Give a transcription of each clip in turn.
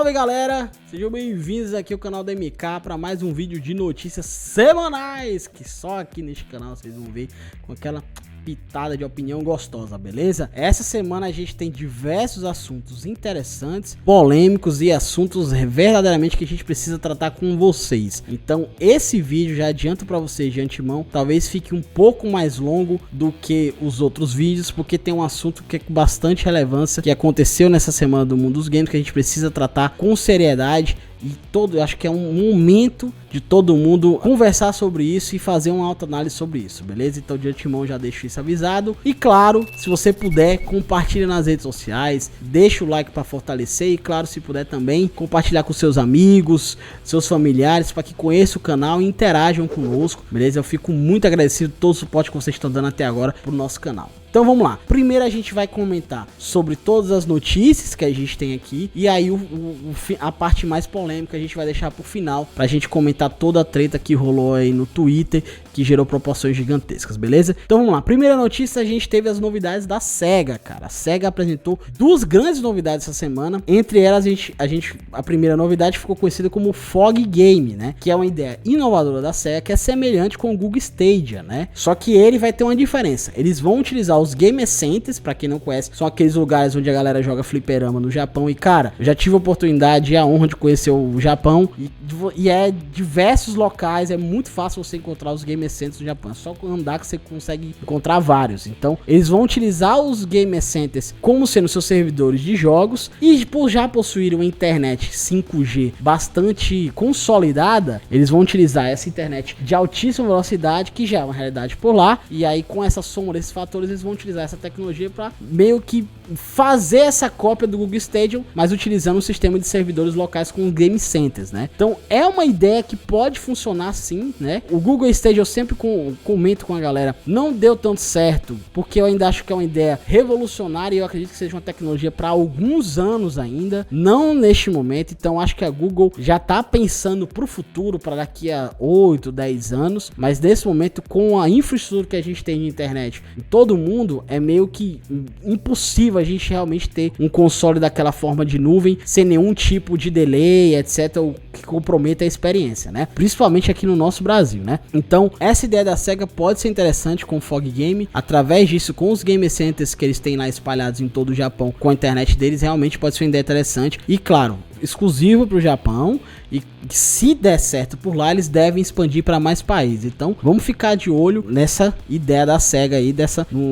Salve galera, sejam bem-vindos aqui ao canal da MK para mais um vídeo de notícias semanais, que só aqui neste canal vocês vão ver com aquela pitada de opinião gostosa, beleza? Essa semana a gente tem diversos assuntos interessantes, polêmicos e assuntos verdadeiramente que a gente precisa tratar com vocês. Então esse vídeo, já adianto para vocês de antemão, talvez fique um pouco mais longo do que os outros vídeos, porque tem um assunto que é com bastante relevância, que aconteceu nessa semana do mundo dos games, que a gente precisa tratar com seriedade. E acho que é um momento de todo mundo conversar sobre isso e fazer uma autoanálise sobre isso, beleza? Então de antemão já deixo isso avisado. E claro, se você puder, compartilhe nas redes sociais, deixa o like para fortalecer. E claro, se puder também, compartilhar com seus amigos, seus familiares, para que conheçam o canal e interajam conosco, beleza? Eu fico muito agradecido por todo o suporte que vocês estão dando até agora pro nosso canal. Então vamos lá, primeiro a gente vai comentar sobre todas as notícias que a gente tem aqui. E aí a parte mais polêmica a gente vai deixar pro final, pra gente comentar toda a treta que rolou aí no Twitter, que gerou proporções gigantescas, beleza? Então vamos lá, primeira notícia, a gente teve as novidades da SEGA, cara. A SEGA apresentou duas grandes novidades essa semana. Entre elas a primeira novidade ficou conhecida como Fog Game, né? Que é uma ideia inovadora da SEGA, que é semelhante com o Google Stadia, né? Só que ele vai ter uma diferença. Eles vão utilizar os Game Centers, pra quem não conhece, são aqueles lugares onde a galera joga fliperama no Japão. E cara, eu já tive a oportunidade e a honra de conhecer o Japão, e é diversos locais, é muito fácil você encontrar os Game Centers no Japão, é só andar que você consegue encontrar vários. Então eles vão utilizar os Game Centers como sendo seus servidores de jogos, e por já possuir uma internet 5G bastante consolidada, eles vão utilizar essa internet de altíssima velocidade, que já é uma realidade por lá. E aí com essa soma desses fatores, eles vão utilizar essa tecnologia para meio que fazer essa cópia do Google Stadia, mas utilizando um sistema de servidores locais com Game Centers, né? Então é uma ideia que pode funcionar sim, né? O Google Stadia, eu sempre comento com a galera, não deu tanto certo, porque eu ainda acho que é uma ideia revolucionária e eu acredito que seja uma tecnologia para alguns anos ainda, não neste momento. Então acho que a Google já tá pensando pro futuro, para daqui a 8, 10 anos, mas nesse momento, com a infraestrutura que a gente tem de internet em todo mundo, é meio que impossível a gente realmente ter um console daquela forma de nuvem, sem nenhum tipo de delay, etc, o que comprometa a experiência, né? Principalmente aqui no nosso Brasil, né? Então, essa ideia da SEGA pode ser interessante com o Fog Game. Através disso, com os Game Centers que eles têm lá espalhados em todo o Japão, com a internet deles, realmente pode ser uma ideia interessante. E claro, exclusivo para o Japão, e se der certo por lá, eles devem expandir para mais países. Então vamos ficar de olho nessa ideia da SEGA aí,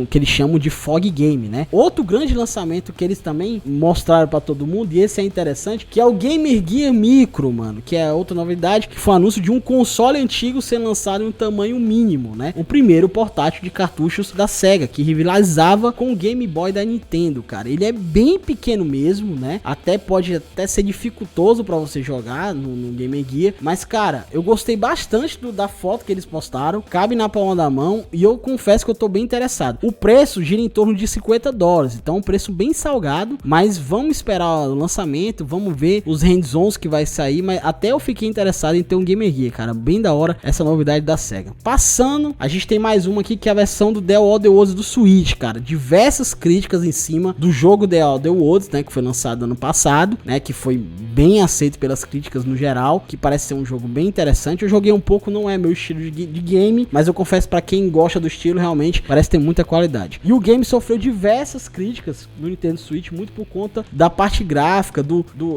que eles chamam de Fog Game, né? Outro grande lançamento que eles também mostraram para todo mundo, e esse é interessante, que é o Gamer Gear Micro, mano, que é outra novidade, que foi o anúncio de um console antigo sendo lançado em um tamanho mínimo, né? O primeiro portátil de cartuchos da SEGA, que rivalizava com o Game Boy da Nintendo, cara. Ele é bem pequeno mesmo, né? Pode ser dificultoso para você jogar no Game Gear, mas cara, eu gostei bastante da foto que eles postaram, cabe na palma da mão, e eu confesso que eu tô bem interessado. O preço gira em torno de $50, então um preço bem salgado, mas vamos esperar o lançamento, vamos ver os hands-ons que vai sair, mas até eu fiquei interessado em ter um Game Gear, cara, bem da hora essa novidade da SEGA. Passando, a gente tem mais uma aqui, que é a versão do The Outer Worlds do Switch, cara, diversas críticas em cima do jogo The Outer Worlds, né, que foi lançado ano passado, né, que foi bem aceito pelas críticas no geral, que parece ser um jogo bem interessante. Eu joguei um pouco, não é meu estilo de game, mas eu confesso, para quem gosta do estilo, realmente parece ter muita qualidade. E o game sofreu diversas críticas no Nintendo Switch, muito por conta da parte gráfica,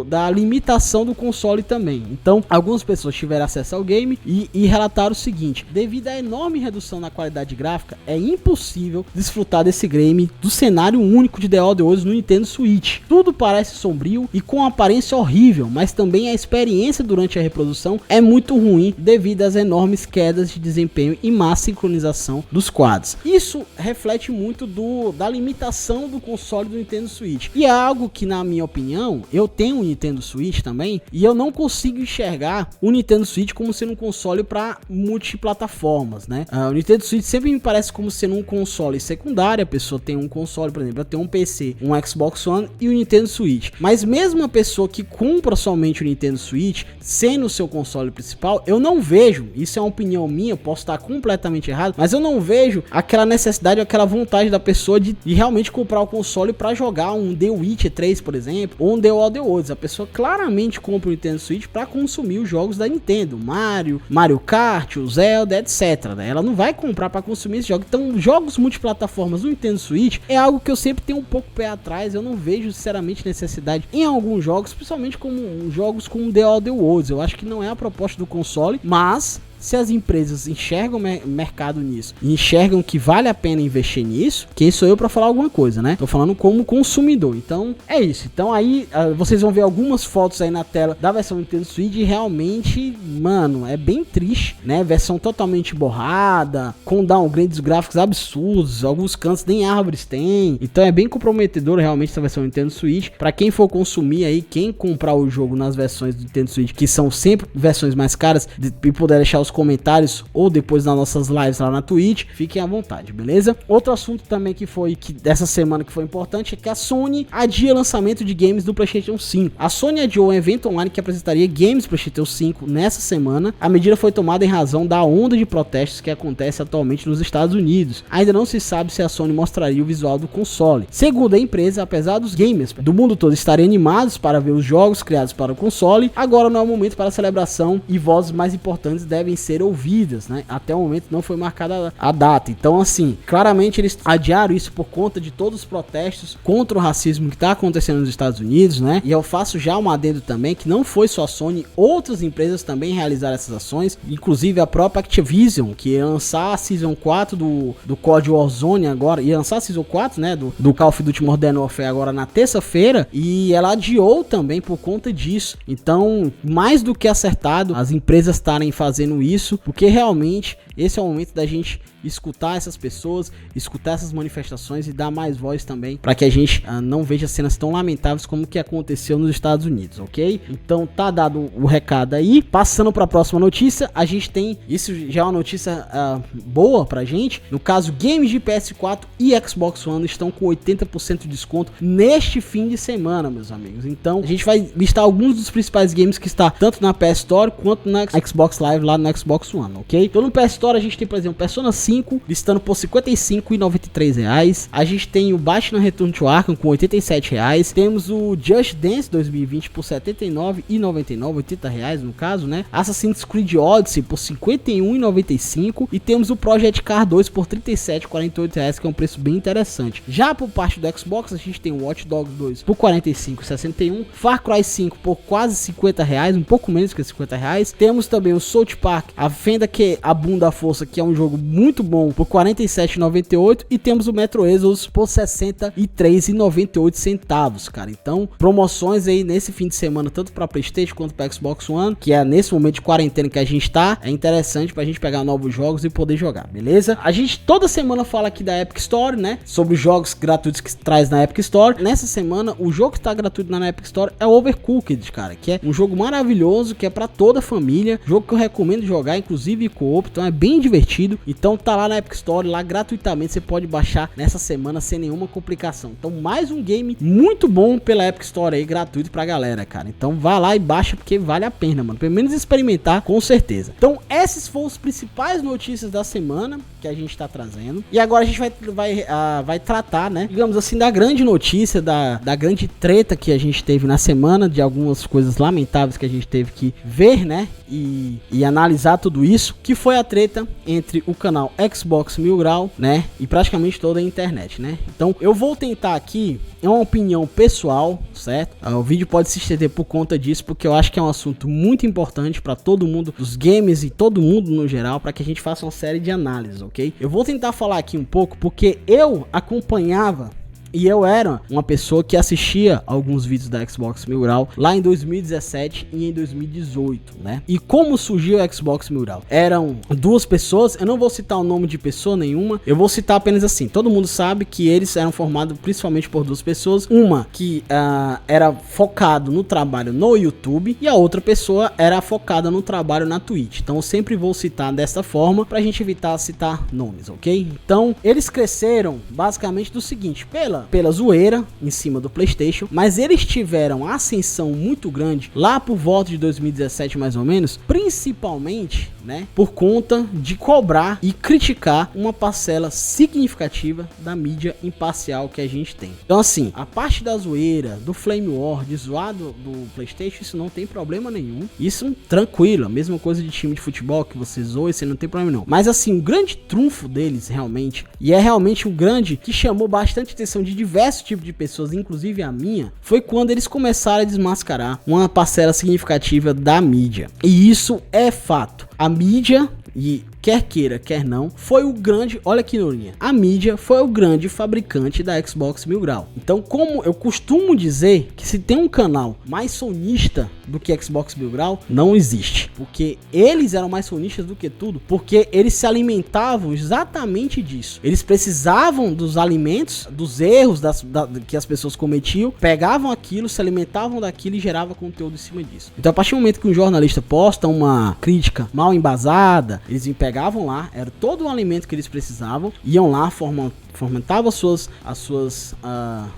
da limitação do console também. Então algumas pessoas tiveram acesso ao game e relataram o seguinte: devido à enorme redução na qualidade gráfica, é impossível desfrutar desse game, do cenário único de The Outer Worlds no Nintendo Switch. Tudo parece sombrio e com aparência horrível, mas também a experiência durante a reprodução é muito ruim devido às enormes quedas de desempenho e má sincronização dos quadros. Isso reflete muito da limitação do console do Nintendo Switch, e é algo que, na minha opinião, eu tenho um Nintendo Switch também, e eu não consigo enxergar o Nintendo Switch como sendo um console para multiplataformas, né? O Nintendo Switch sempre me parece como sendo um console secundário. A pessoa tem um console, por exemplo, eu tenho um PC, um Xbox One e o Nintendo Switch, mas mesmo a pessoa que compra somente o Nintendo Switch, sendo o seu console principal, eu não vejo, isso é uma opinião minha, posso estar completamente errado, mas eu não vejo aquela necessidade, aquela vontade da pessoa de realmente comprar o console para jogar um The Witcher 3, por exemplo, ou um The Elder Scrolls. A pessoa claramente compra o Nintendo Switch para consumir os jogos da Nintendo, Mario Kart, o Zelda, etc, né? Ela não vai comprar para consumir esse jogo. Então, jogos multiplataformas do Nintendo Switch é algo que eu sempre tenho um pouco pé atrás. Eu não vejo sinceramente necessidade em alguns jogos, principalmente como jogos como The Elder Scrolls. Eu acho que não é a proposta do console, mas se as empresas enxergam mercado nisso, enxergam que vale a pena investir nisso, quem sou eu para falar alguma coisa, né? Tô falando como consumidor. Então é isso. Então aí vocês vão ver algumas fotos aí na tela da versão Nintendo Switch e realmente, mano, é bem triste, né? Versão totalmente borrada, com downgrades gráficos absurdos, alguns cantos nem árvores tem. Então é bem comprometedor realmente essa versão Nintendo Switch. Para quem for consumir aí, quem comprar o jogo nas versões do Nintendo Switch, que são sempre versões mais caras, e puder deixar os comentários ou depois nas nossas lives lá na Twitch, fiquem à vontade, beleza? Outro assunto também que dessa semana que foi importante é que a Sony adia lançamento de games do PlayStation 5. A Sony adiou um evento online que apresentaria games do PlayStation 5 nessa semana. A medida foi tomada em razão da onda de protestos que acontece atualmente nos Estados Unidos. Ainda não se sabe se a Sony mostraria o visual do console. Segundo a empresa, apesar dos gamers do mundo todo estarem animados para ver os jogos criados para o console, agora não é o momento para a celebração e vozes mais importantes devem ser ouvidas, né? Até o momento não foi marcada a data. Então, assim, claramente eles adiaram isso por conta de todos os protestos contra o racismo que está acontecendo nos Estados Unidos, né? E eu faço já um adendo também que não foi só a Sony, outras empresas também realizaram essas ações, inclusive a própria Activision, que ia lançar a Season 4 do COD Warzone agora, ia lançar a Season 4, né? Do Call of Duty Modern Warfare agora na terça-feira, e ela adiou também por conta disso. Então, mais do que acertado as empresas estarem fazendo isso, porque realmente esse é o momento da gente escutar essas pessoas, escutar essas manifestações e dar mais voz também para que a gente não veja cenas tão lamentáveis como que aconteceu nos Estados Unidos, ok? Então tá dado o recado aí. Passando para a próxima notícia, a gente tem, isso já é uma notícia boa pra gente, no caso games de PS4 e Xbox One estão com 80% de desconto neste fim de semana, meus amigos. Então a gente vai listar alguns dos principais games que está tanto na PS Store quanto na Xbox Live lá no Xbox One, ok? Então no PS Store a gente tem, por exemplo, Persona 5 listando por R$ 55,93. A gente tem o Batman Return to Arkham com R$ 87. Temos o Just Dance 2020 por R$ 79,99, R$ 80 no caso, né? Assassin's Creed Odyssey por R$ 51,95 e temos o Project Car 2 por R$ 37,48, que é um preço bem interessante. Já por parte do Xbox, a gente tem o Watch Dogs 2 por R$ 45,61, Far Cry 5 por quase R$ 50, um pouco menos que R$ 50. Temos também o South Park, a Fenda que abunda a força, que é um jogo muito bom, por R$ 47,98, e temos o Metro Exodus por R$ 63,98, cara. Então, promoções aí nesse fim de semana, tanto para PlayStation quanto para Xbox One, que é nesse momento de quarentena que a gente tá, é interessante pra gente pegar novos jogos e poder jogar, beleza? A gente toda semana fala aqui da Epic Store, né? Sobre os jogos gratuitos que traz na Epic Store. Nessa semana, o jogo que tá gratuito na Epic Store é Overcooked, cara, que é um jogo maravilhoso, que é para toda a família, jogo que eu recomendo jogar, inclusive co-op, então é bem divertido. Então tá lá na Epic Store, lá gratuitamente, você pode baixar nessa semana sem nenhuma complicação. Então mais um game muito bom pela Epic Store aí, gratuito pra galera, cara. Então vá lá e baixa, porque vale a pena, mano. Pelo menos experimentar, com certeza. Então essas foram as principais notícias da semana que a gente tá trazendo. E agora a gente vai tratar, né, digamos assim, da grande notícia, da grande treta que a gente teve na semana, de algumas coisas lamentáveis que a gente teve que ver, né, e analisar tudo isso, que foi a treta entre o canal Xbox Mil Grau, né, e praticamente toda a internet, né. Então eu vou tentar aqui, é uma opinião pessoal, certo? O vídeo pode se estender por conta disso, porque eu acho que é um assunto muito importante para todo mundo dos games e todo mundo no geral, para que a gente faça uma série de análises, ok? Eu vou tentar falar aqui um pouco, porque eu acompanhava e eu era uma pessoa que assistia alguns vídeos da Xbox Mil Grau lá em 2017 e em 2018, né? E como surgiu o Xbox Mil Grau? Eram duas pessoas, eu não vou citar o nome de pessoa nenhuma, eu vou citar apenas assim, todo mundo sabe que eles eram formados principalmente por duas pessoas, uma que era focado no trabalho no YouTube e a outra pessoa era focada no trabalho na Twitch. Então eu sempre vou citar dessa forma pra gente evitar citar nomes, ok? Então eles cresceram basicamente do seguinte, pela pela zoeira em cima do PlayStation, mas eles tiveram ascensão muito grande lá por volta de 2017 mais ou menos, principalmente, né, por conta de cobrar e criticar uma parcela significativa da mídia imparcial que a gente tem. Então assim, a parte da zoeira, do Flame War, de zoar do PlayStation, isso não tem problema nenhum, isso tranquilo, a mesma coisa de time de futebol que você zoa, isso não tem problema não. Mas assim, o grande trunfo deles realmente, e é realmente o grande que chamou bastante atenção de diversos tipos de pessoas, inclusive a minha, foi quando eles começaram a desmascarar uma parcela significativa da mídia. E isso é fato. A mídia, e quer queira, quer não, foi o grande, olha que ironia, a mídia foi o grande fabricante da Xbox Mil Grau. Então, como eu costumo dizer que se tem um canal mais sonista do que Xbox Mil Grau, não existe. Porque eles eram mais sonistas do que tudo, porque eles se alimentavam exatamente disso. Eles precisavam dos alimentos, dos erros que as pessoas cometiam, pegavam aquilo, se alimentavam daquilo e geravam conteúdo em cima disso. Então, a partir do momento que um jornalista posta uma crítica mal embasada, eles pegavam lá, era todo o alimento que eles precisavam, iam lá, fomentavam as suas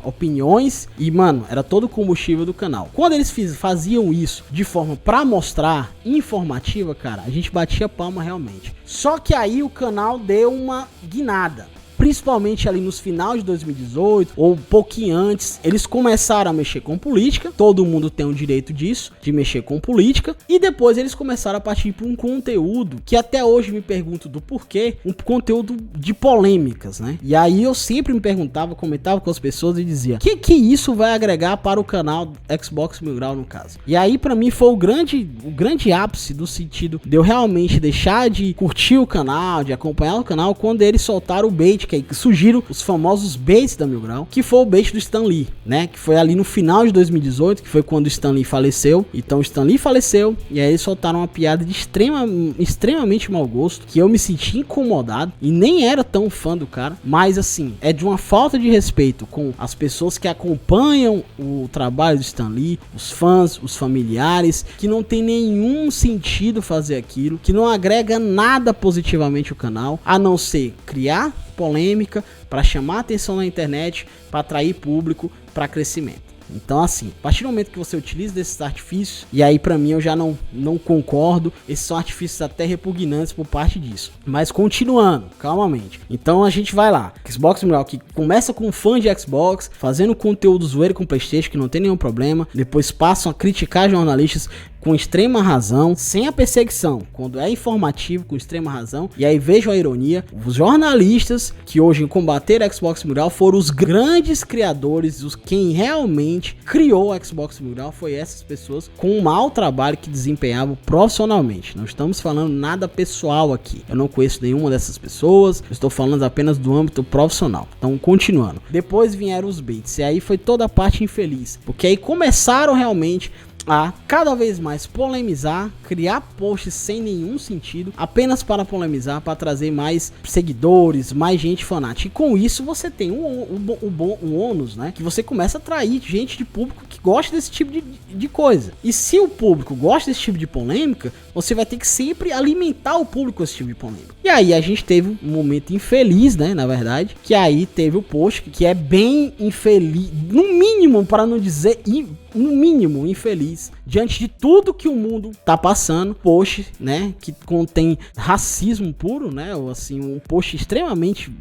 opiniões e, mano, era todo o combustível do canal. Quando eles faziam isso de forma pra mostrar informativa, cara, a gente batia palma realmente. Só que aí o canal deu uma guinada. Principalmente ali nos finais de 2018 ou um pouquinho antes, eles começaram a mexer com política. Todo mundo tem o direito disso, de mexer com política. E depois eles começaram a partir para um conteúdo que até hoje me pergunto do porquê, um conteúdo de polêmicas, né? E aí eu sempre me perguntava, comentava com as pessoas e dizia: que isso vai agregar para o canal Xbox Mil Grau no caso? E aí para mim foi o grande ápice do sentido de eu realmente deixar de curtir o canal, de acompanhar o canal, quando eles soltaram o bait, que surgiram os famosos baits da Mil Grau, que foi o bait do Stan Lee, né? Que foi ali no final de 2018, que foi quando o Stan Lee faleceu. Então o Stan Lee faleceu e aí eles soltaram uma piada de extremamente mau gosto, que eu me senti incomodado e nem era tão fã do cara, mas assim, é de uma falta de respeito com as pessoas que acompanham o trabalho do Stan Lee, os fãs, os familiares, que não tem nenhum sentido fazer aquilo, que não agrega nada positivamente ao canal, a não ser criar polêmica para chamar atenção na internet, para atrair público, para crescimento. Então assim, a partir do momento que você utiliza desses artifícios, e aí pra mim eu já não concordo, esses são artifícios até repugnantes por parte disso. Mas continuando, calmamente. Então a gente vai lá, Xbox Mil Grau, que começa com um fã de Xbox, fazendo conteúdo zoeiro com PlayStation, que não tem nenhum problema, depois passam a criticar jornalistas com extrema razão, sem a perseguição, quando é informativo, com extrema razão. E aí vejo a ironia, os jornalistas que hoje combateram a Xbox Mil Grau foram os grandes criadores, quem realmente criou a Xbox Mil Grau foi essas pessoas com um mau trabalho que desempenhavam profissionalmente. Não estamos falando nada pessoal aqui, eu não conheço nenhuma dessas pessoas, eu estou falando apenas do âmbito profissional. Então continuando, depois vieram os baits, e aí foi toda a parte infeliz, porque aí começaram realmente a cada vez mais polemizar, criar posts sem nenhum sentido, apenas para polemizar, para trazer mais seguidores, mais gente fanática. E com isso você tem um ônus, né? Que você começa a atrair gente de público que gosta desse tipo de coisa. E se o público gosta desse tipo de polêmica, você vai ter que sempre alimentar o público com esse tipo de polêmica. E aí a gente teve um momento infeliz, né? Na verdade, que aí teve o post que é bem infeliz, no mínimo, para não dizer no mínimo infeliz, diante de tudo que o mundo tá passando. Post, né, que contém racismo puro, né, ou assim, um post extremamente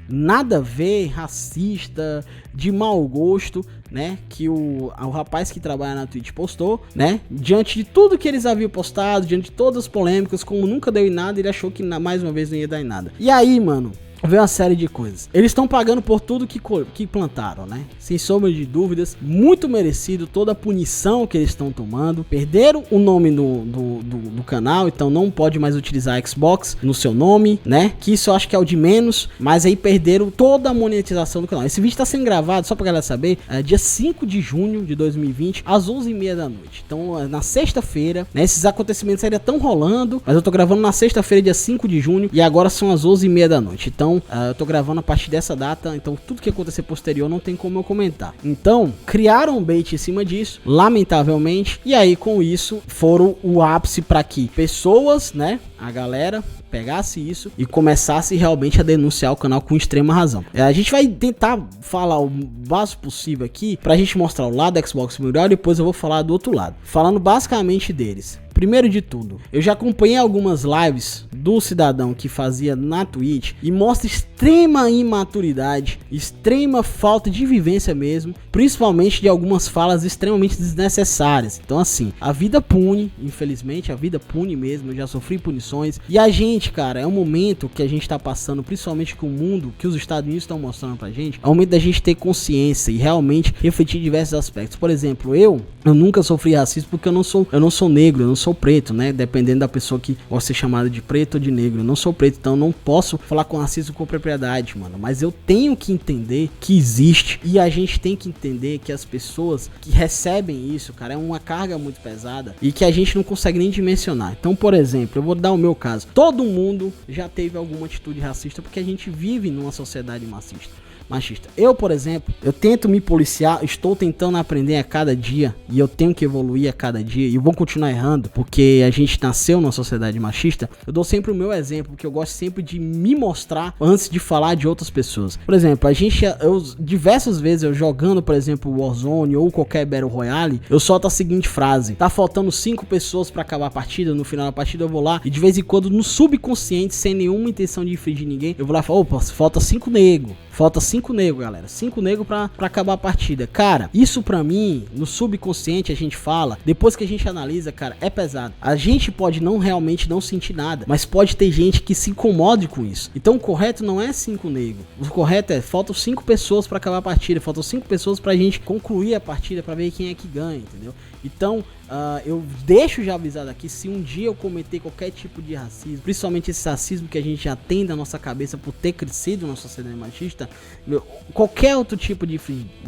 nada a ver, racista, de mau gosto, né, que o rapaz que trabalha na Twitch postou, né, diante de tudo que eles haviam postado, diante de todas as polêmicas, como nunca deu em nada, ele achou que mais uma vez não ia dar em nada. E aí, mano, veio uma série de coisas. Eles estão pagando por tudo que plantaram, né? Sem sombra de dúvidas, muito merecido toda a punição que eles estão tomando. Perderam o nome do canal, então não pode mais utilizar Xbox no seu nome, né? Que isso eu acho que é o de menos, mas aí perderam toda a monetização do canal. Esse vídeo está sendo gravado, só pra galera saber, dia 5 de junho de 2020, às 11h30 da noite. Então, na sexta-feira, né? Esses acontecimentos ainda estão rolando, mas eu tô gravando na sexta-feira, dia 5 de junho, e agora são as 11h30 da noite. Então, eu tô gravando a partir dessa data, então tudo que acontecer posterior não tem como eu comentar. Então, criaram um bait em cima disso, lamentavelmente, e aí com isso foram o ápice para que pessoas, né, a galera pegasse isso e começasse realmente a denunciar o canal com extrema razão. A gente vai tentar falar o básico possível aqui pra gente mostrar o lado do Xbox melhor e depois eu vou falar do outro lado, falando basicamente deles. Primeiro de tudo, eu já acompanhei algumas lives do cidadão que fazia na Twitch e mostra extrema imaturidade, extrema falta de vivência mesmo, principalmente de algumas falas extremamente desnecessárias. Então assim, a vida pune, infelizmente a vida pune mesmo, eu já sofri punições e a gente, cara, é um momento que a gente tá passando, principalmente com o mundo, que os Estados Unidos estão mostrando pra gente, é o momento da gente ter consciência e realmente refletir diversos aspectos. Por exemplo, eu nunca sofri racismo porque eu não sou negro, eu não sou preto, né? Dependendo da pessoa que vai ser chamada de preto ou de negro. Eu não sou preto, então eu não posso falar com racismo com propriedade, mano. Mas eu tenho que entender que existe e a gente tem que entender que as pessoas que recebem isso, cara, é uma carga muito pesada e que a gente não consegue nem dimensionar. Então, por exemplo, eu vou dar o meu caso. Todo mundo já teve alguma atitude racista porque a gente vive numa sociedade machista. Eu, por exemplo, eu tento me policiar, estou tentando aprender a cada dia e eu tenho que evoluir a cada dia e eu vou continuar errando porque a gente nasceu numa sociedade machista. Eu dou sempre o meu exemplo, porque eu gosto sempre de me mostrar antes de falar de outras pessoas. Por exemplo, diversas vezes eu jogando, por exemplo, Warzone ou qualquer Battle Royale, eu solto a seguinte frase: tá faltando 5 pessoas pra acabar a partida, no final da partida eu vou lá e de vez em quando no subconsciente, sem nenhuma intenção de infringir ninguém, eu vou lá e falo, opa, falta 5 nego. Falta 5 negros, galera. 5 negros pra acabar a partida. Cara, isso pra mim, no subconsciente a gente fala, depois que a gente analisa, cara, é pesado. A gente pode realmente não sentir nada, mas pode ter gente que se incomode com isso. Então o correto não é 5 negros. O correto é, faltam 5 pessoas pra acabar a partida. Faltam 5 pessoas pra gente concluir a partida, pra ver quem é que ganha, entendeu? Então, eu deixo já avisado aqui, se um dia eu cometer qualquer tipo de racismo, principalmente esse racismo que a gente já tem na nossa cabeça por ter crescido na sociedade machista, qualquer outro tipo de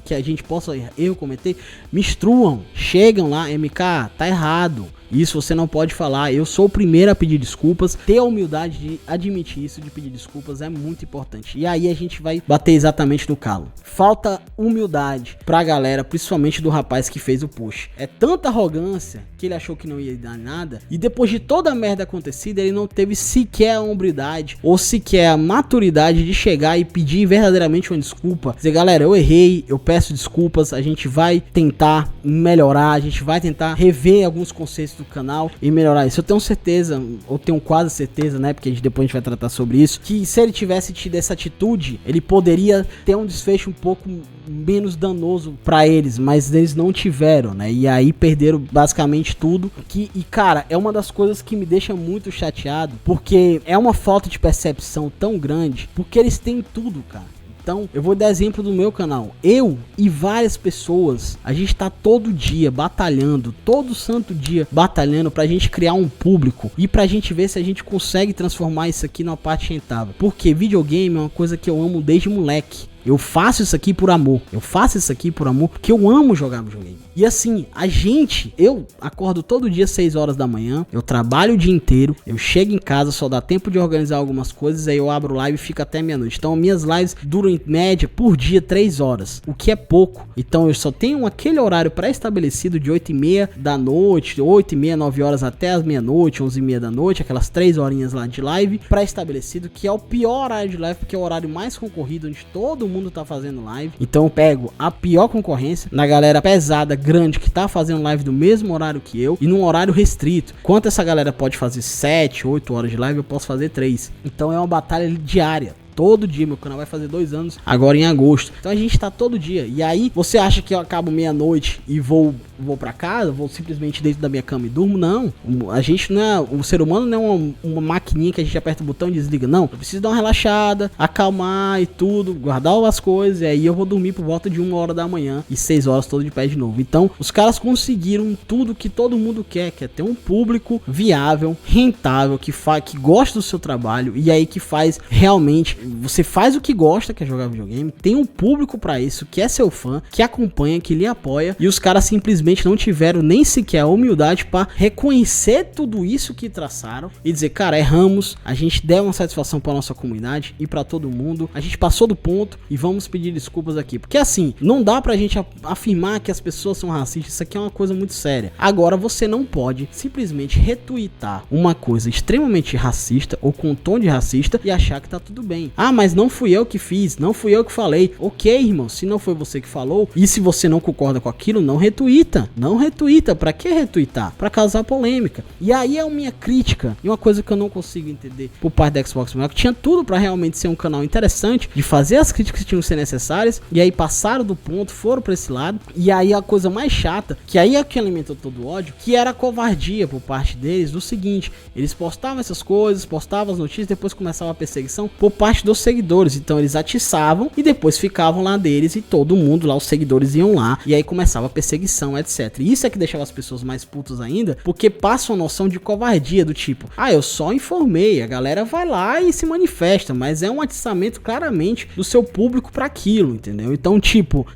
que a gente possa erro cometer, me instruam, chegam lá, MK, tá errado. Isso você não pode falar, eu sou o primeiro a pedir desculpas. Ter a humildade de admitir isso, de pedir desculpas é muito importante. E aí a gente vai bater exatamente no calo. Falta humildade pra galera, principalmente do rapaz que fez o push. É tanta arrogância que ele achou que não ia dar nada, e depois de toda a merda acontecida, ele não teve sequer a hombridade ou sequer a maturidade de chegar e pedir verdadeiramente uma desculpa. Dizer, galera, eu errei, eu peço desculpas, a gente vai tentar melhorar, a gente vai tentar rever alguns conceitos do canal e melhorar isso. Eu tenho certeza, ou tenho quase certeza, né, porque depois a gente vai tratar sobre isso, que se ele tivesse tido essa atitude, ele poderia ter um desfecho um pouco menos danoso pra eles, mas eles não tiveram, né, e aí perderam basicamente tudo, e cara, é uma das coisas que me deixa muito chateado, porque é uma falta de percepção tão grande, porque eles têm tudo, cara. Então, eu vou dar exemplo do meu canal. Eu e várias pessoas, a gente tá todo dia batalhando, todo santo dia batalhando pra gente criar um público e pra gente ver se a gente consegue transformar isso aqui numa parte rentável. Porque videogame é uma coisa que eu amo desde moleque. Eu faço isso aqui por amor. Eu faço isso aqui por amor porque eu amo jogar videogame. E assim, eu acordo todo dia 6 horas da manhã, eu trabalho o dia inteiro, eu chego em casa, só dá tempo de organizar algumas coisas, aí eu abro live e fico até meia-noite. Então minhas lives duram em média por dia 3 horas, o que é pouco. Então eu só tenho aquele horário pré-estabelecido de 8h30 da noite, 8h30, 9 horas até as meia-noite, 11h30 da noite, aquelas 3 horinhas lá de live pré-estabelecido, que é o pior horário de live, porque é o horário mais concorrido, onde todo mundo tá fazendo live. Então eu pego a pior concorrência na galera pesada, grande, que tá fazendo live do mesmo horário que eu e num horário restrito. Enquanto essa galera pode fazer 7, 8 horas de live, eu posso fazer 3. Então é uma batalha diária. Todo dia, meu canal vai fazer 2 anos agora em agosto. Então a gente tá todo dia. E aí, você acha que eu acabo meia-noite e vou pra casa, vou simplesmente dentro da minha cama e durmo? Não. A gente não é, o ser humano não é uma maquininha que a gente aperta o botão e desliga. Não. Eu preciso dar uma relaxada, acalmar e tudo, guardar as coisas. E aí eu vou dormir por volta de 1 hora da manhã e 6 horas todo de pé de novo. Então, os caras conseguiram tudo que todo mundo quer, que é ter um público viável, rentável, que gosta do seu trabalho e aí que faz realmente você faz o que gosta, que é jogar videogame, tem um público pra isso, que é seu fã, que acompanha, que lhe apoia, e os caras simplesmente não tiveram nem sequer a humildade pra reconhecer tudo isso que traçaram e dizer, cara, erramos, a gente deu uma satisfação pra nossa comunidade e pra todo mundo, a gente passou do ponto e vamos pedir desculpas aqui, porque assim, não dá pra gente afirmar que as pessoas são racistas, isso aqui é uma coisa muito séria. Agora, você não pode simplesmente retweetar uma coisa extremamente racista ou com um tom de racista e achar que tá tudo bem. Ah, mas não fui eu que fiz, não fui eu que falei. Ok, irmão, se não foi você que falou e se você não concorda com aquilo, não retuita. Não retuita. Pra que retweetar? Pra causar polêmica. E aí é a minha crítica e uma coisa que eu não consigo entender por parte da Xbox Mobile, que tinha tudo pra realmente ser um canal interessante, de fazer as críticas que tinham que ser necessárias, e aí passaram do ponto, foram pra esse lado, e aí a coisa mais chata, que aí é que alimentou todo o ódio, que era a covardia por parte deles, do seguinte, eles postavam essas coisas, postavam as notícias, depois começava a perseguição por parte dos seguidores, então eles atiçavam e depois ficavam lá deles e todo mundo lá, os seguidores iam lá, e aí começava a perseguição, etc. E isso é que deixava as pessoas mais putas ainda, porque passa uma noção de covardia, do tipo, ah, eu só informei, a galera vai lá e se manifesta, mas é um atiçamento claramente do seu público para aquilo, entendeu? Então, tipo,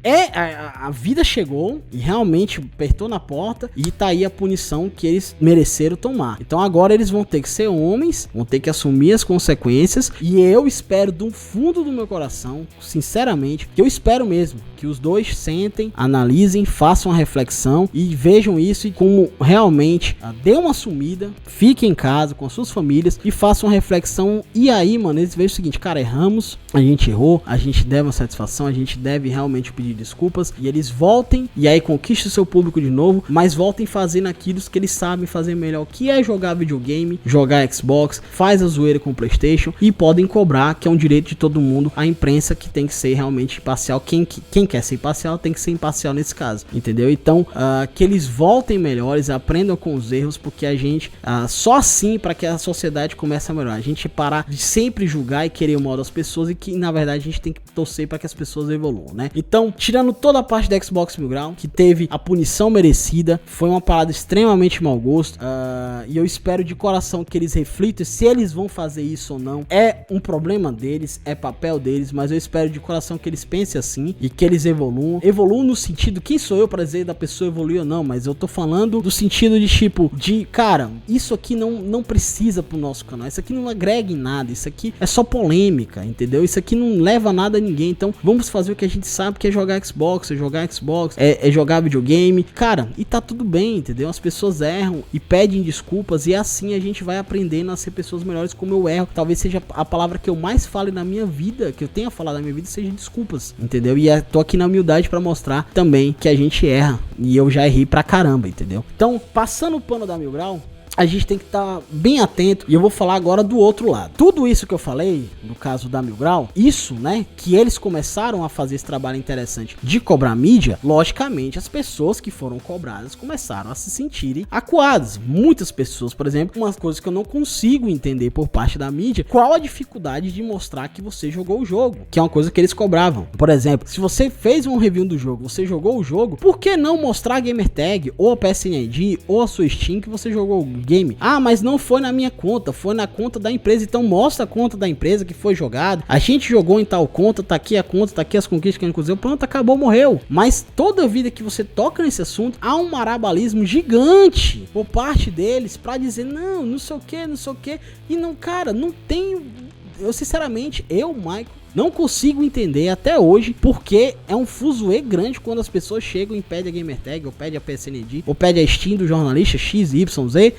a vida chegou e realmente apertou na porta e tá aí a punição que eles mereceram tomar. Então agora eles vão ter que ser homens, vão ter que assumir as consequências, e eu espero do fundo do meu coração, sinceramente, que eu espero mesmo que os dois sentem, analisem, façam uma reflexão e vejam isso e como realmente dê uma sumida, fiquem em casa com as suas famílias e façam uma reflexão. E aí, mano, eles vejam o seguinte, cara, erramos, a gente errou, a gente deve uma satisfação, a gente deve realmente pedir desculpas, e eles voltem e aí conquistem o seu público de novo, mas voltem fazendo aquilo que eles sabem fazer melhor, que é jogar videogame, jogar Xbox, faz a zoeira com o PlayStation, e podem cobrar, que é um direito de todo mundo, a imprensa que tem que ser realmente imparcial, quem quer ser imparcial tem que ser imparcial nesse caso, entendeu? Então, que eles voltem melhores, aprendam com os erros, porque a gente, só assim para que a sociedade comece a melhorar, a gente parar de sempre julgar e querer o mal das pessoas, e que na verdade a gente tem que torcer para que as pessoas evoluam, né? Então, tirando toda a parte da Xbox Mil Grau, que teve a punição merecida, foi uma parada extremamente mau gosto, e eu espero de coração que eles reflitam se eles vão fazer isso ou não. É um problema deles, é papel deles, mas eu espero de coração que eles pensem assim e que eles evoluam no sentido, quem sou eu para dizer da pessoa evoluir ou não, mas eu tô falando do sentido de tipo, cara, isso aqui não precisa pro nosso canal, isso aqui não agrega em nada, isso aqui é só polêmica, entendeu? Isso aqui não leva nada a ninguém, então vamos fazer o que a gente sabe que é jogar Xbox, é jogar videogame, cara, e tá tudo bem, entendeu? As pessoas erram e pedem desculpas, e assim a gente vai aprendendo a ser pessoas melhores, como eu erro, talvez seja a palavra que eu mais fale na minha vida, que eu tenha falado na minha vida, seja desculpas, entendeu? E tô aqui na humildade pra mostrar também que a gente erra, e eu já errei pra caramba, entendeu? Então, passando o pano da Mil Grau, a gente tem que estar bem atento, e eu vou falar agora do outro lado. Tudo isso que eu falei, no caso da Mil Grau, isso, né, que eles começaram a fazer esse trabalho interessante de cobrar mídia, logicamente as pessoas que foram cobradas começaram a se sentirem acuadas. Muitas pessoas, por exemplo, umas coisas que eu não consigo entender por parte da mídia, qual a dificuldade de mostrar que você jogou o jogo, que é uma coisa que eles cobravam. Por exemplo, se você fez um review do jogo, você jogou o jogo, por que não mostrar a gamertag, ou a PSN ID, ou a sua Steam que você jogou o game? Ah, mas não foi na minha conta, foi na conta da empresa. Então mostra a conta da empresa que foi jogado, a gente jogou em tal conta, tá aqui a conta, tá aqui as conquistas que a gente conseguiu, pronto, acabou, morreu. Mas toda vida que você toca nesse assunto, há um marabalismo gigante por parte deles pra dizer, não sei o que, e não, cara, não tem, eu sinceramente, Michael, não consigo entender até hoje porque é um fuzuê grande quando as pessoas chegam e pedem a gamertag, ou pedem a PSND, ou pedem a Steam do jornalista XYZ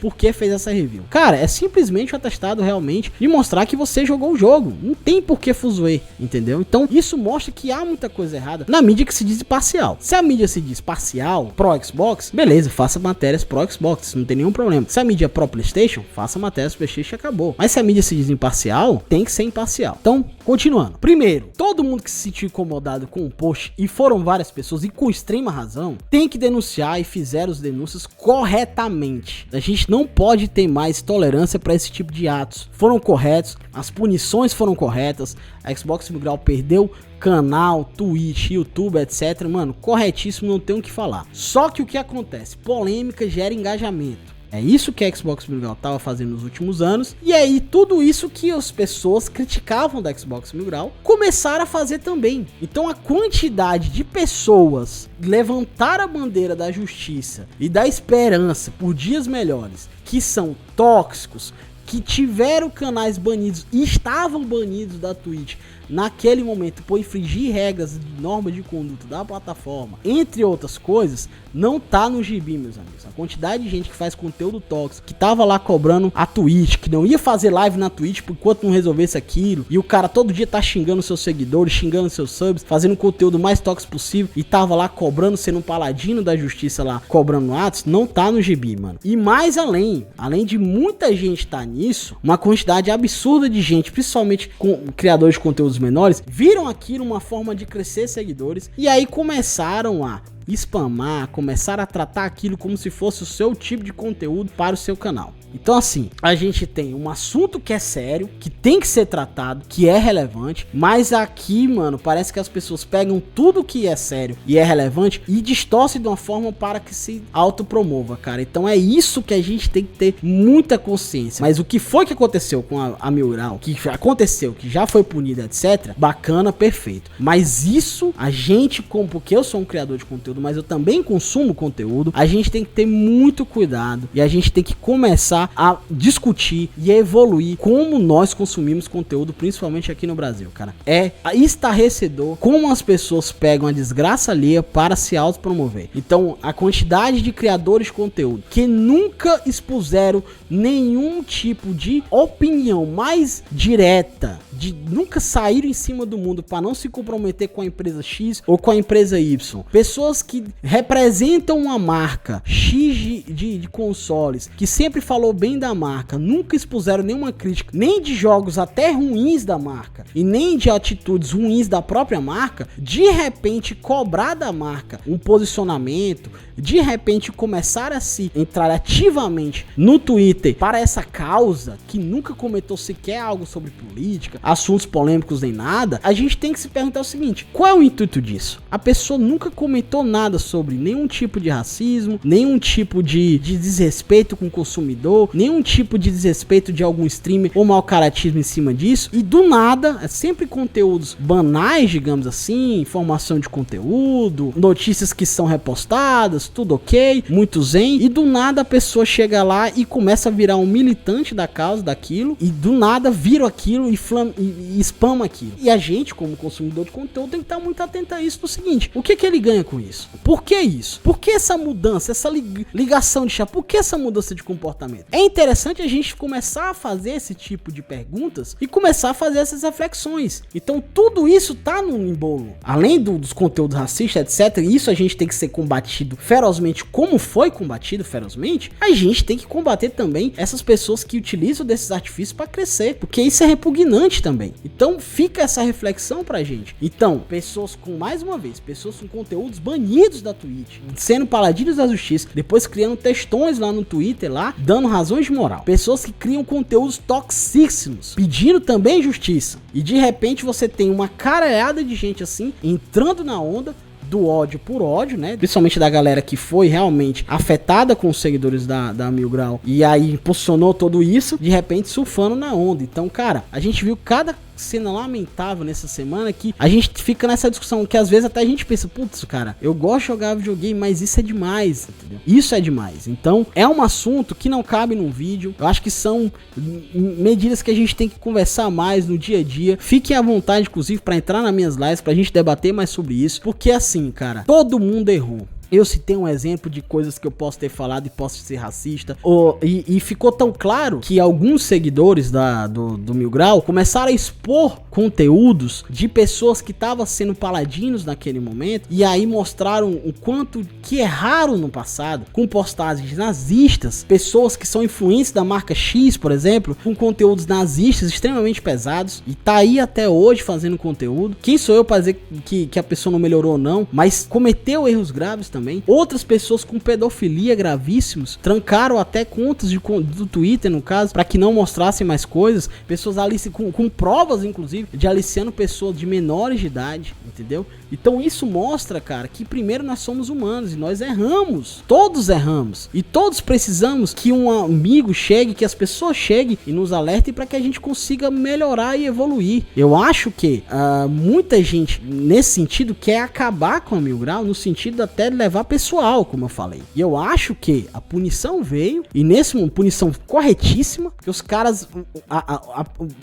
porque fez essa review. Cara, é simplesmente um atestado realmente de mostrar que você jogou o jogo. Não tem por que fuzuê, entendeu? Então isso mostra que há muita coisa errada na mídia que se diz parcial. Se a mídia se diz parcial, pro Xbox, beleza, faça matérias pro Xbox, não tem nenhum problema. Se a mídia é pro PlayStation, faça matérias pro PlayStation e acabou. Mas se a mídia se diz imparcial, tem que ser imparcial. Então, continuando. Primeiro, todo mundo que se sentiu incomodado com o post, e foram várias pessoas, e com extrema razão, tem que denunciar, e fizeram as denúncias corretamente. A gente não pode ter mais tolerância para esse tipo de atos. Foram corretos, as punições foram corretas, a Xbox Mil Grau perdeu canal, Twitch, YouTube, etc. Mano, corretíssimo, não tem o que falar. Só que o que acontece? Polêmica gera engajamento. É isso que a Xbox Mil Grau tava fazendo nos últimos anos. E aí tudo isso que as pessoas criticavam da Xbox Mil Grau começaram a fazer também. Então a quantidade de pessoas levantar a bandeira da justiça e da esperança por dias melhores, que são tóxicos, que tiveram canais banidos e estavam banidos da Twitch naquele momento por infringir regras de normas de conduta da plataforma, entre outras coisas, não tá no gibi, meus amigos. A quantidade de gente que faz conteúdo tóxico, que tava lá cobrando a Twitch, que não ia fazer live na Twitch enquanto não resolvesse aquilo, e o cara todo dia tá xingando seus seguidores, xingando seus subs, fazendo o conteúdo mais tóxico possível, e tava lá cobrando, sendo um paladino da justiça lá, cobrando atos, não tá no gibi, mano. E mais além de muita gente tá nisso, uma quantidade absurda de gente, principalmente com criadores de conteúdos menores, viram aquilo uma forma de crescer seguidores e aí começaram a spamar, começaram a tratar aquilo como se fosse o seu tipo de conteúdo para o seu canal. Então assim, a gente tem um assunto que é sério, que tem que ser tratado, que é relevante, mas aqui, mano, parece que as pessoas pegam tudo que é sério e é relevante e distorcem de uma forma para que se autopromova, cara. Então é isso que a gente tem que ter muita consciência. Mas o que foi que aconteceu com a Mil Grau, que aconteceu, que já foi punida, etc, bacana, perfeito. Mas isso, a gente, porque eu sou um criador de conteúdo, mas eu também consumo conteúdo, a gente tem que ter muito cuidado e a gente tem que começar a discutir e a evoluir como nós consumimos conteúdo, principalmente aqui no Brasil, cara. É estarrecedor como as pessoas pegam a desgraça alheia para se autopromover. Então, a quantidade de criadores de conteúdo que nunca expuseram nenhum tipo de opinião mais direta, de nunca saíram em cima do mundo para não se comprometer com a empresa X ou com a empresa Y. Pessoas que representam uma marca X de consoles, que sempre falou bem da marca, nunca expuseram nenhuma crítica, nem de jogos até ruins da marca, e nem de atitudes ruins da própria marca, de repente cobrar da marca um posicionamento, de repente começar a se entrar ativamente no Twitter para essa causa, que nunca comentou sequer algo sobre política, assuntos polêmicos nem nada, a gente tem que se perguntar o seguinte: qual é o intuito disso? A pessoa nunca comentou nada sobre nenhum tipo de racismo, nenhum tipo de desrespeito com o consumidor, nenhum tipo de desrespeito de algum streamer ou mau caratismo em cima disso, e do nada, é sempre conteúdos banais, digamos assim, informação de conteúdo, notícias que são repostadas, tudo ok, muito zen, e do nada a pessoa chega lá e começa a virar um militante da causa daquilo, e do nada vira aquilo e spama aquilo. E a gente, como consumidor de conteúdo, tem que estar muito atento a isso, do seguinte: o que ele ganha com isso? Por que isso? Por que essa mudança, essa ligação de chave? Por que essa mudança de comportamento? É interessante a gente começar a fazer esse tipo de perguntas e começar a fazer essas reflexões. Então tudo isso tá no embolo. Além dos conteúdos racistas, etc, isso a gente tem que ser combatido ferozmente, como foi combatido ferozmente. A gente tem que combater também essas pessoas que utilizam desses artifícios para crescer, porque isso é repugnante também. Então fica essa reflexão pra gente. Então, pessoas com, mais uma vez, pessoas com conteúdos banidos da Twitch, sendo paladinos da justiça, depois criando textões lá no Twitter, lá, dando razões de moral. Pessoas que criam conteúdos toxíssimos, pedindo também justiça. E de repente você tem uma caralhada de gente assim, entrando na onda do ódio por ódio, né? Principalmente da galera que foi realmente afetada com os seguidores da Mil Grau. E aí impulsionou tudo isso, de repente surfando na onda. Então, cara, a gente viu cada cena lamentável nessa semana que a gente fica nessa discussão que às vezes até a gente pensa: putz, cara, eu gosto de jogar videogame, mas isso é demais, entendeu? Isso é demais. Então é um assunto que não cabe num vídeo. Eu acho que são medidas que a gente tem que conversar mais no dia a dia. Fiquem à vontade, inclusive, para entrar nas minhas lives, pra gente debater mais sobre isso, porque assim, cara, todo mundo errou. Eu citei um exemplo de coisas que eu posso ter falado e posso ser racista. E ficou tão claro que alguns seguidores do Mil Grau começaram a expor conteúdos de pessoas que estavam sendo paladinos naquele momento. E aí mostraram o quanto que erraram no passado, com postagens nazistas. Pessoas que são influentes da marca X, por exemplo, com conteúdos nazistas extremamente pesados. E tá aí até hoje fazendo conteúdo. Quem sou eu para dizer que a pessoa não melhorou ou não? Mas cometeu erros graves também. também. Outras pessoas com pedofilia gravíssimos trancaram até contas do Twitter, no caso, para que não mostrassem mais coisas. Pessoas com provas, inclusive, de aliciando pessoas de menores de idade, entendeu? Então isso mostra, cara, que primeiro nós somos humanos e nós erramos. Todos erramos. E todos precisamos que um amigo chegue, que as pessoas cheguem e nos alertem para que a gente consiga melhorar e evoluir. Eu acho que muita gente, nesse sentido, quer acabar com a Mil Grau, no sentido até de levar pessoal, como eu falei. E eu acho que a punição veio, e nesse momento, punição corretíssima, que os caras,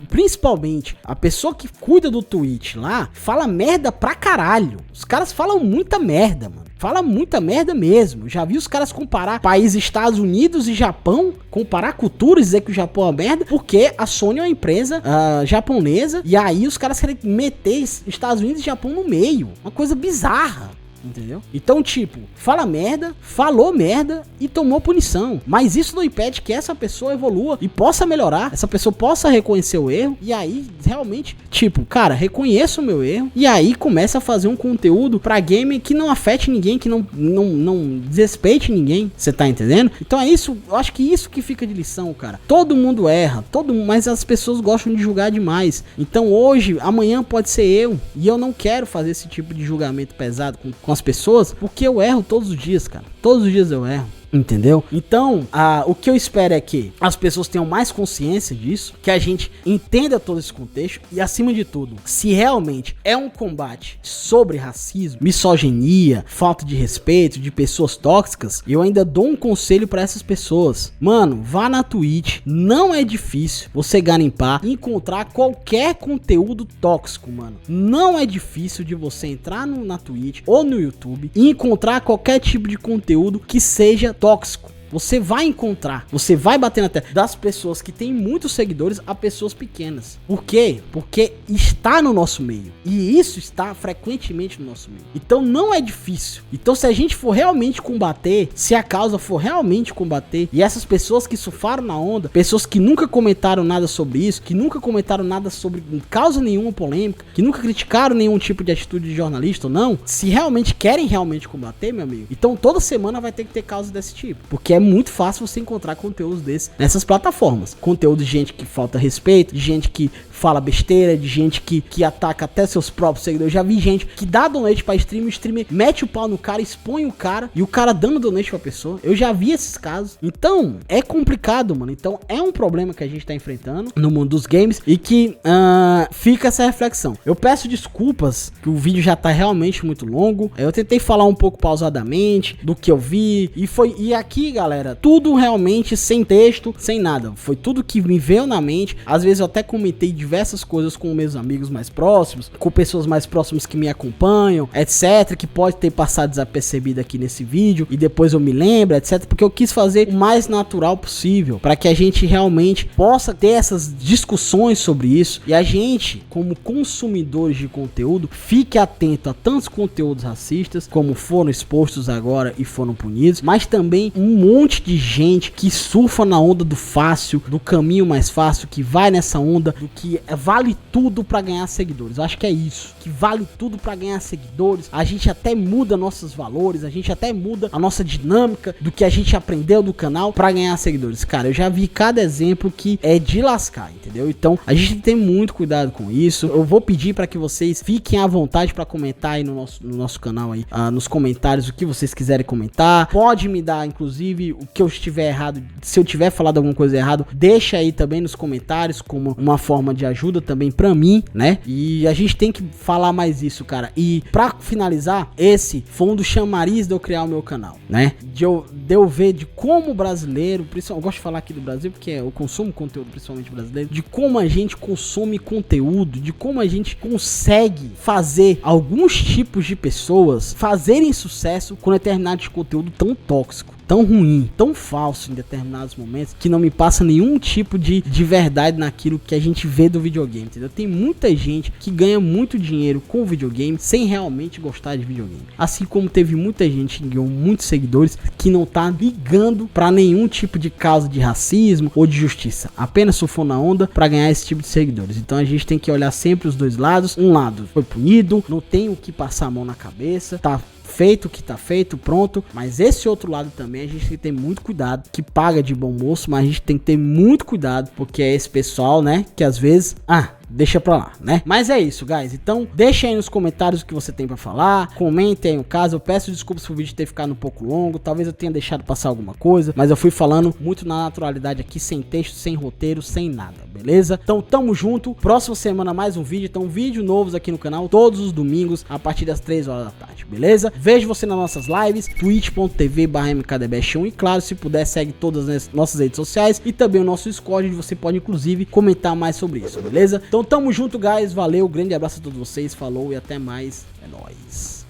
principalmente a pessoa que cuida do Twitch lá, fala merda pra caralho. Os caras falam muita merda, mano. Fala muita merda mesmo. Já vi os caras comparar países Estados Unidos e Japão, comparar culturas, dizer que o Japão é uma merda, porque a Sony é uma empresa japonesa, e aí os caras querem meter Estados Unidos e Japão no meio. Uma coisa bizarra. Entendeu? Então, tipo, fala merda, falou merda e tomou punição. Mas isso não impede que essa pessoa evolua e possa melhorar. Essa pessoa possa reconhecer o erro. E aí, realmente, tipo, cara, reconheça o meu erro. E aí começa a fazer um conteúdo pra game que não afete ninguém, que não desrespeite ninguém. Você tá entendendo? Então é isso, eu acho que isso que fica de lição, cara. Todo mundo erra, mas as pessoas gostam de julgar demais. Então hoje, amanhã pode ser eu. E eu não quero fazer esse tipo de julgamento pesado com as pessoas, porque eu erro todos os dias, cara. Todos os dias eu erro. Entendeu? Então, o que eu espero é que as pessoas tenham mais consciência disso, que a gente entenda todo esse contexto e, acima de tudo, se realmente é um combate sobre racismo, misoginia, falta de respeito, de pessoas tóxicas, eu ainda dou um conselho pra essas pessoas. Mano, vá na Twitch, não é difícil você garimpar e encontrar qualquer conteúdo tóxico, mano. Não é difícil de você entrar na Twitch ou no YouTube e encontrar qualquer tipo de conteúdo que seja tóxico. Você vai encontrar, você vai bater na tela das pessoas que têm muitos seguidores a pessoas pequenas. Por quê? Porque está no nosso meio. E isso está frequentemente no nosso meio. Então não é difícil. Então se a gente for realmente combater, se a causa for realmente combater, e essas pessoas que surfaram na onda, pessoas que nunca comentaram nada sobre isso, que nunca comentaram nada sobre causa nenhuma polêmica, que nunca criticaram nenhum tipo de atitude de jornalista ou não, se realmente querem realmente combater, meu amigo, então toda semana vai ter que ter causa desse tipo. Porque é muito fácil você encontrar conteúdos desses nessas plataformas. Conteúdo de gente que falta respeito, de gente que fala besteira, de gente que ataca até seus próprios seguidores. Já vi gente que dá donate pra streamer, o streamer mete o pau no cara, expõe o cara, e o cara dando donate pra pessoa. Eu já vi esses casos. Então, é complicado, mano. Então, é um problema que a gente tá enfrentando no mundo dos games e que fica essa reflexão. Eu peço desculpas, que o vídeo já tá realmente muito longo. Eu tentei falar um pouco pausadamente do que eu vi, e aqui, galera, tudo realmente sem texto, sem nada. Foi tudo que me veio na mente. Às vezes eu até comentei diversas coisas com meus amigos mais próximos, com pessoas mais próximas que me acompanham, etc, que pode ter passado desapercebido aqui nesse vídeo e depois eu me lembro, etc, porque eu quis fazer o mais natural possível, para que a gente realmente possa ter essas discussões sobre isso, e a gente, como consumidores de conteúdo, fique atento a tantos conteúdos racistas como foram expostos agora e foram punidos, mas também um monte de gente que surfa na onda do fácil, do caminho mais fácil, que vai nessa onda do que vale tudo pra ganhar seguidores. Eu acho que é isso, que vale tudo pra ganhar seguidores. A gente até muda nossos valores, a gente até muda a nossa dinâmica do que a gente aprendeu do canal pra ganhar seguidores. Cara, eu já vi cada exemplo que é de lascar, entendeu? Então, a gente tem que ter muito cuidado com isso. Eu vou pedir pra que vocês fiquem à vontade pra comentar aí no nosso canal aí, nos comentários, o que vocês quiserem comentar. Pode me dar, inclusive, o que eu estiver errado. Se eu tiver falado alguma coisa errada, deixa aí também nos comentários, como uma forma de ajuda também pra mim, né? E a gente tem que falar mais isso, cara. E pra finalizar, esse foi um dos chamariz de eu criar o meu canal, né? De eu ver de como o brasileiro, eu gosto de falar aqui do Brasil porque eu consumo conteúdo principalmente brasileiro, de como a gente consome conteúdo, de como a gente consegue fazer alguns tipos de pessoas fazerem sucesso com determinado conteúdo tão tóxico, tão ruim, tão falso em determinados momentos, que não me passa nenhum tipo de verdade naquilo que a gente vê do videogame, entendeu? Tem muita gente que ganha muito dinheiro com videogame sem realmente gostar de videogame. Assim como teve muita gente que ganhou muitos seguidores que não tá ligando pra nenhum tipo de causa de racismo ou de justiça. Apenas surfou na onda pra ganhar esse tipo de seguidores. Então a gente tem que olhar sempre os dois lados. Um lado foi punido, não tem o que passar a mão na cabeça, tá feito o que tá feito, pronto. Mas esse outro lado também a gente tem que ter muito cuidado, que paga de bom moço, mas a gente tem que ter muito cuidado, porque é esse pessoal, né, que às vezes, deixa pra lá, né? Mas é isso, guys. Então, deixa aí nos comentários o que você tem pra falar. Comentem aí o caso. Eu peço desculpas pro vídeo ter ficado um pouco longo. Talvez eu tenha deixado passar alguma coisa, mas eu fui falando muito na naturalidade aqui, sem texto, sem roteiro, sem nada, beleza? Então, tamo junto. Próxima semana mais um vídeo. Então, vídeo novos aqui no canal, todos os domingos, a partir das 3 horas da tarde, beleza? Vejo você nas nossas lives, twitch.tv/mkdbest1. E claro, se puder, segue todas as nossas redes sociais e também o nosso Discord, onde você pode, inclusive, comentar mais sobre isso, beleza? Então, tamo junto, guys. Valeu, grande abraço a todos vocês. Falou e até mais. É nóis.